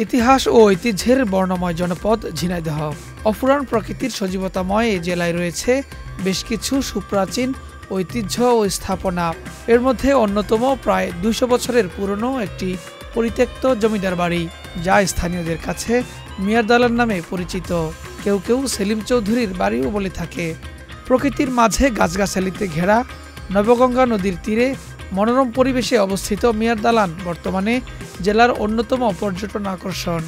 ইতিহাস ও ঐতিহ্যের বর্ণময় জনপদ ঝিনাইদহ। অফুরান প্রকৃতির সজীবতাময় এই জেলায় রয়েছে বেশ কিছু সুপ্রাচীন ঐতিহ্য ও স্থাপনা। এর মধ্যে অন্যতম প্রায় ২০০ বছরের পুরনো একটি পরিত্যক্ত জমিদার বাড়ি, যা স্থানীয়দের কাছে মিয়ার দালান নামে পরিচিত। কেউ কেউ সেলিম চৌধুরীর বাড়িও বলে থাকে। প্রকৃতির মাঝে গাছগাছালিতে ঘেরা নবগঙ্গা নদীর তীরে মনোরম পরিবেশে অবস্থিত মিয়ার দালান বর্তমানে জেলার অন্যতম পর্যটন আকর্ষণ।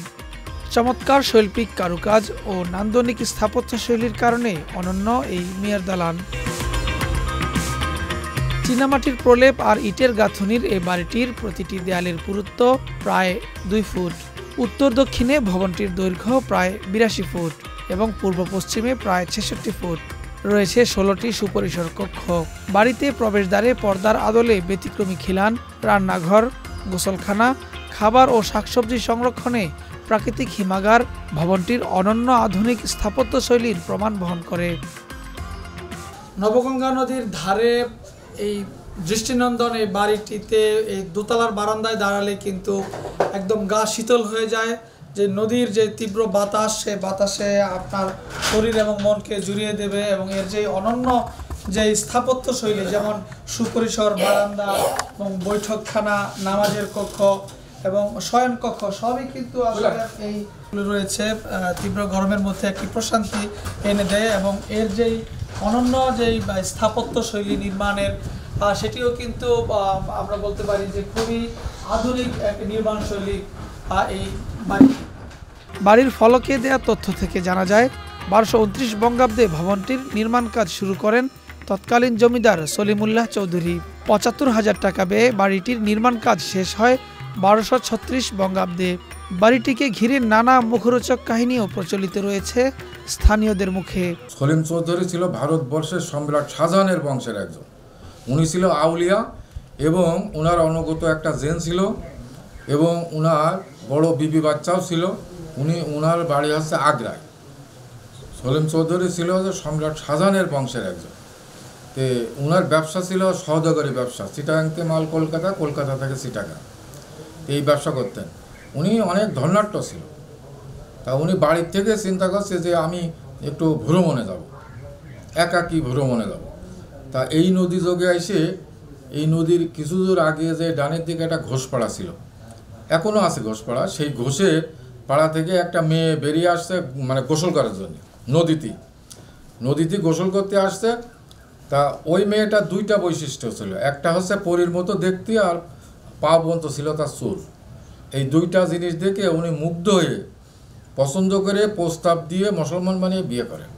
চমৎকার শৈল্পিক কারুকাজ ও নান্দনিক স্থাপত্যশৈলীর কারণে অনন্য এই মিয়ার দালান। চীনামাটির প্রলেপ আর ইটের গাঁথুনির এই বাড়িটির প্রতিটি দেয়ালের পুরুত্ব প্রায় ২ ফুট। উত্তর দক্ষিণে ভবনটির দৈর্ঘ্য প্রায় ৮২ ফুট এবং পূর্ব পশ্চিমে প্রায় ৬৬ ফুট। রয়েছে ১৬টি সুপরিসর কক্ষ। বাড়িতে প্রবেশদ্বারে পর্দার আদলে ব্যতিক্রমী খিলান, রান্নাঘর, গোসলখানা, খাবার ও শাকসবজি সংরক্ষণে প্রাকৃতিক হিমাগার ভবনটির অনন্য আধুনিক স্থাপত্যশৈলীর প্রমাণ বহন করে। নবগঙ্গা নদীর ধারে এই দৃষ্টিনন্দন এই বাড়িটিতে এই দোতলার বারান্দায় দাঁড়ালে কিন্তু একদম গা শীতল হয়ে যায়। যে নদীর যে তীব্র বাতাস, সে বাতাসে আপনার শরীর এবং মনকে জুড়িয়ে দেবে। এবং এর যে অনন্য যে স্থাপত্য শৈলী, যেমন সুপরিসর বারান্দা এবং বৈঠকখানা, নামাজের কক্ষ এবং শয়ন কক্ষ, সবই কিন্তু আসলে এই রয়েছে তীব্র গরমের মধ্যে একটি প্রশান্তি এনে দেয়। এবং এর যেই অনন্য যেই স্থাপত্য শৈলী নির্মাণের, সেটিও কিন্তু আমরা বলতে পারি যে খুবই আধুনিক এক নির্মাণ শৈলী এই বাড়ির ফলকে দেয়া তথ্য থেকে জানা যায় ১২২৯ বঙ্গাব্দে ভবনটির নির্মাণ কাজ শুরু করেন তৎকালীন জমিদার সলিমুল্লাহ চৌধুরী। ৭৫,০০০ টাকা ব্যয়ে বাড়িটির নির্মাণ কাজ শেষ হয় ১২৩৬ বঙ্গাব্দে। বাড়িটিকে ঘিরে নানা মুখরোচক কাহিনীও প্রচলিত রয়েছে স্থানীয়দের মুখে। সলিম চৌধুরী ছিল ভারতবর্ষের সম্রাট শাহজাহানের বংশের একজন। উনি ছিল আউলিয়া এবং ওনার অনুগত একটা জেন ছিল এবং ওনার বড় বিবি বাচ্চাও ছিল। ওনার বাড়ি হচ্ছে আগ্রায়। সলিম চৌধুরী ছিল যে সম্রাট শাহজাহানের বংশের একজন। তো ওনার ব্যবসা ছিল সওদাগরি ব্যবসা, চিটাগাং থেকে মাল কলকাতা, কলকাতা থেকে চিটাগাং, এই ব্যবসা করতেন। উনি অনেক ধনাঢ্য ছিল। তা উনি বাড়ির থেকে চিন্তা করছে যে আমি একটু ভ্রমণে যাব, একাকী ভ্রমণে যাব। তা এই নদী যোগে এসে এই নদীর কিছু দূর আগে যে ডানের দিকে একটা ঘোষপাড়া ছিল, এখনও আছে ঘোষপাড়া, সেই ঘোষে পাড়া থেকে একটা মেয়ে বেরিয়ে আসছে, মানে গোসল করার জন্য নদীতে গোসল করতে আসছে। তা ওই মেয়েটার ২টা বৈশিষ্ট্য ছিল। একটা হচ্ছে পরীর মতো দেখতে, আর পা পর্যন্ত ছিল তার চুল। এই 2টা জিনিস দেখে উনি মুগ্ধ হয়ে পছন্দ করে প্রস্তাব দিয়ে মুসলমান বানিয়ে বিয়ে করেন।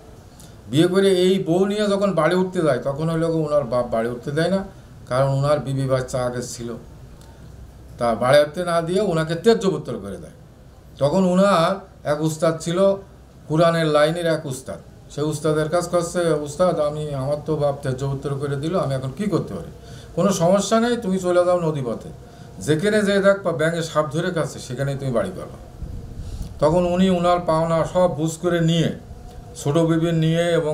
বিয়ে করে এই বউ নিয়ে যখন বাড়ি উঠতে যায়, তখন হইল ওনার বাপ বাড়ি উঠতে দেয় না, কারণ ওনার বিবি বাচ্চা আগে ছিল। তা বাড়ি উঠতে না দিয়ে ওনাকে ত্যায্যপুত্র করে দেয়। তখন ওনার এক উস্তাদ ছিল, কোরআনের লাইনের এক উস্তাদ। সেই উস্তাদের কাজ করছে, উস্তাদ আমার তো বাপ ত্যায্যপুত্র করে দিল, আমি এখন কি করতে পারি? কোনো সমস্যা নেই, তুমি চলে যাও নদী পথে, যেখানে যে দেখ ব্যাঙে সাপ ধরে কাছে সেখানেই তুমি বাড়ি করো। তখন উনি ওনার পাওনা সব বুঝ করে নিয়ে, ছোটো বিবি নিয়ে এবং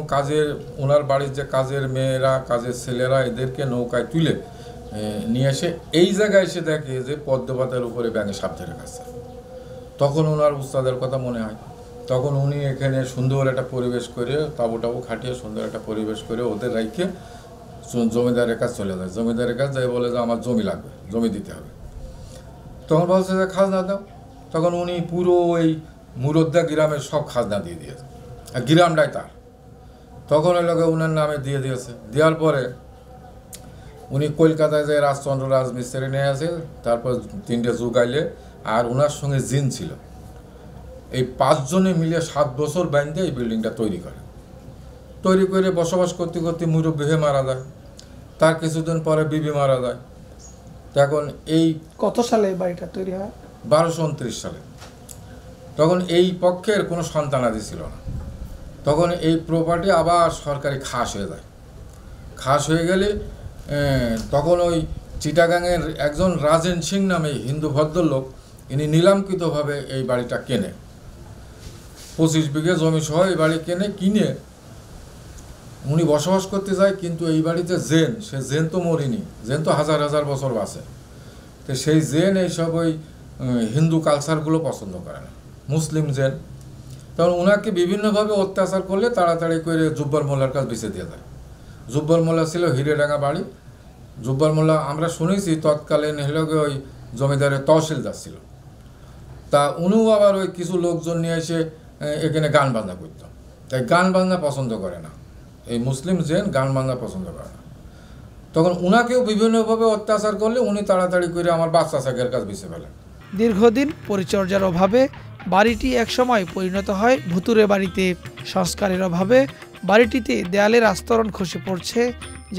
ওনার বাড়ির যে কাজের মেয়েরা, কাজের ছেলেরা, এদেরকে নৌকায় তুলে নিয়ে এসে এই জায়গায় এসে দেখে যে পদ্মপাতের উপরে ব্যাঙে সাপ ধরে কাছে। তখন ওনার উস্তাদের কথা মনে হয়। তখন উনি এখানে সুন্দর একটা পরিবেশ করে, তাবু খাটিয়ে সুন্দর একটা পরিবেশ করে ওদের রাইখে জমিদারের কাছে চলে যায়। জমিদারের কাছে যাই বলে যে আমার জমি লাগবে, জমি দিতে হবে। তখন বলছে যে খাজনা দাও। তখন উনি পুরো এই মুরদ্দা গ্রামের সব খাজনা দিয়ে দিয়েছে, আর গ্রামটাই তার। তখন ওই লোকে উনার নামে দিয়ে দিয়েছে। দেওয়ার পরে উনি কলকাতায় যে রাজচন্দ্র রাজমিস্ত্রি নিয়ে আসে, তারপর 3টে যুগাইলে, আর ওনার সঙ্গে জিন ছিল। এই 5 জনে মিলে 7 বছর বাইন্ধে এই বিল্ডিংটা তৈরি করে বসবাস করতে করতে মুরব্বি হয়ে মারা যায়। তার কিছুদিন পরে বিবি মারা যায়। তখন এই কত সালে বাড়িটা তৈরি হয়? 1229 সালে। তখন এই পক্ষের কোনো সন্তানাদি ছিল না। তখন এই প্রপার্টি আবার সরকারি খাস হয়ে যায়। খাস হয়ে গেলে তখন ওই চিটাগাংয়ের একজন রাজেন সিং নামে হিন্দু ভদ্রলোক, ইনি নিলামকৃতভাবে এই বাড়িটা কেনে। 25 বিঘে জমি সহ এই বাড়ি কিনে উনি বসবাস করতে যায়। কিন্তু এই বাড়িতে সে জেন তো মরিনি, জেন তো হাজার হাজার বছর বাঁচে। তো সেই জেন এইসব ওই হিন্দু কালচারগুলো পছন্দ করে না, মুসলিম জেন। কারণ ওনাকে বিভিন্নভাবে অত্যাচার করলে তাড়াতাড়ি করে জুব্বার মোল্লার কাছে বেঁচে দিয়ে দেয়। জুব্বার মোল্লা ছিল হিরেডাঙ্গা বাড়ি। জুব্বার মোল্লা আমরা শুনেছি তৎকালীন হলো ওই জমিদারের তহসিলদার ছিল। তা উনিও আবার ওই কিছু লোকজন নিয়ে এসে এখানে গান বাজনা করত। তাই গান বাজনা পছন্দ করে না, এই মুসলিম জেন গান বাজনা পছন্দ করে না। তখন উনাকেও বিভিন্নভাবে অত্যাচার করলে উনি তাড়াতাড়ি করে আমার বাচ্চা চাকের কাছে বেঁচে ফেলেন। দীর্ঘদিন পরিচর্যার অভাবে বাড়িটি একসময় পরিণত হয় ভুতুরে বাড়িতে। সংস্কারের অভাবে বাড়িটিতে দেয়ালের আস্তরণ খসে পড়ছে,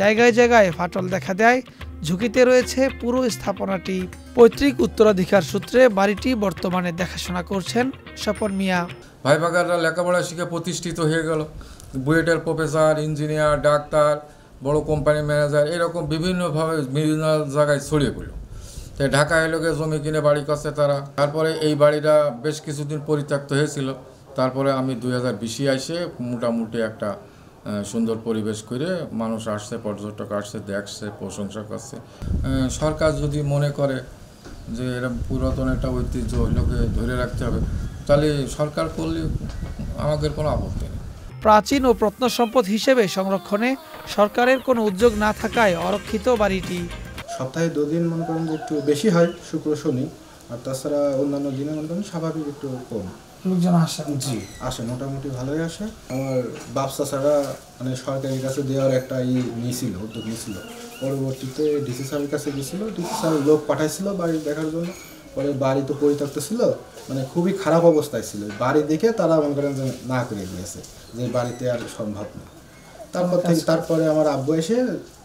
জায়গায় জায়গায় ফাটল দেখা দেয়, ঝুঁকিতে রয়েছে পুরো স্থাপনাটি। পৈতৃক উত্তরাধিকার সূত্রে বাড়িটি বর্তমানে দেখাশোনা করছেন স্বপন মিয়া। ভাই বাগাররা লেখাপড়া শিখে প্রতিষ্ঠিত হয়ে গেল, বুয়েটের প্রফেসর, ইঞ্জিনিয়ার, ডাক্তার, বড় কোম্পানি ম্যানেজার, এরকম বিভিন্নভাবে বিভিন্ন জায়গায় ছড়িয়ে পড়ল। তাই ঢাকা এলাকায় জমি কিনে বাড়ি করছে তারা। তারপরে এই বাড়িটা বেশ কিছুদিন পরিত্যক্ত হয়েছিল। তারপরে আমি 2020-এ এসে মোটামুটি একটা সুন্দর পরিবেশ করে মানুষ আসছে, পর্যটক আসছে, দেখছে, প্রশংসা করছে। সরকার যদি মনে করে যে এরকম পুরাতন একটা ঐতিহ্য লোকে ধরে রাখতে হবে, তাহলে সরকার করলে আমাদের কোনো আপত্তি নেই। প্রাচীন ও প্রত্নসম্পদ হিসেবে সংরক্ষণে সরকারের কোনো উদ্যোগ না থাকায় অরক্ষিত বাড়িটি। সপ্তাহে 2 দিন মনে করেন যে একটু বেশি হয়, শুক্র শনি, আর তাছাড়া অন্যান্য দিনে মনে করেন স্বাভাবিক একটু কম লোকজন আসে। জি আসে, মোটামুটি ভালোই আসে। আমার ব্যবসা ছাড়া মানে সরকারের কাছে দেওয়ার একটা উদ্যোগ নিয়েছিল। পরবর্তীতে ডিসি স্যারের কাছে গেছিল, ডিসি স্যার লোক পাঠাইছিল বাড়ি দেখার জন্য। পরে বাড়ি তো পরিত্যক্ত ছিল, মানে খুবই খারাপ অবস্থায় ছিল। বাড়ি দেখে তারা মনে করেন যে না করে দিয়েছে, যে বাড়িতে আর সম্ভব না। তারপরে আমার আব্বু এসে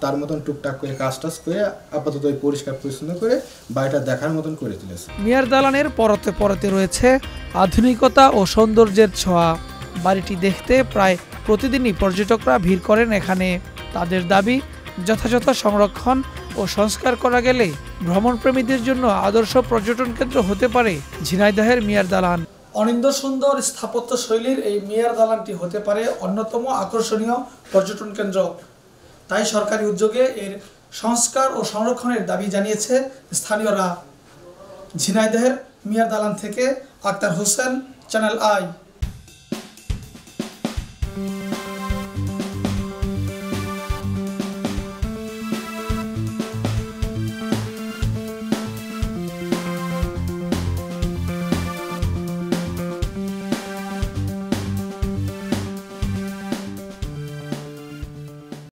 তার মতন টুকটাক করে কাজ টাজ করে আপাতত পরিষ্কার পরিচ্ছন্ন করে বাড়িটা দেখার মতন করে তুলেছে। মিয়ার দালানের পরতে পরতে রয়েছে আধুনিকতা ও সৌন্দর্যের ছোঁয়া। বাড়িটি দেখতে প্রায় প্রতিদিনই পর্যটকরা ভিড় করেন এখানে। তাদের দাবি, যথাযথ সংরক্ষণ ও সংস্কার করা গেলে ভ্রমণপ্রেমীদের জন্য আদর্শ পর্যটন কেন্দ্র হতে পারে ঝিনাইদহের মিয়ার দালান। অনিন্দ সুন্দর স্থাপত্য শৈলীর এই মিয়ার দালানটি হতে পারে অন্যতম আকর্ষণীয় পর্যটন কেন্দ্র। তাই সরকারি উদ্যোগে এর সংস্কার ও সংরক্ষণের দাবি জানিয়েছে স্থানীয়রা। ঝিনাইদহের মিয়ার দালান থেকে আক্তার হোসেন, চ্যানেল আই।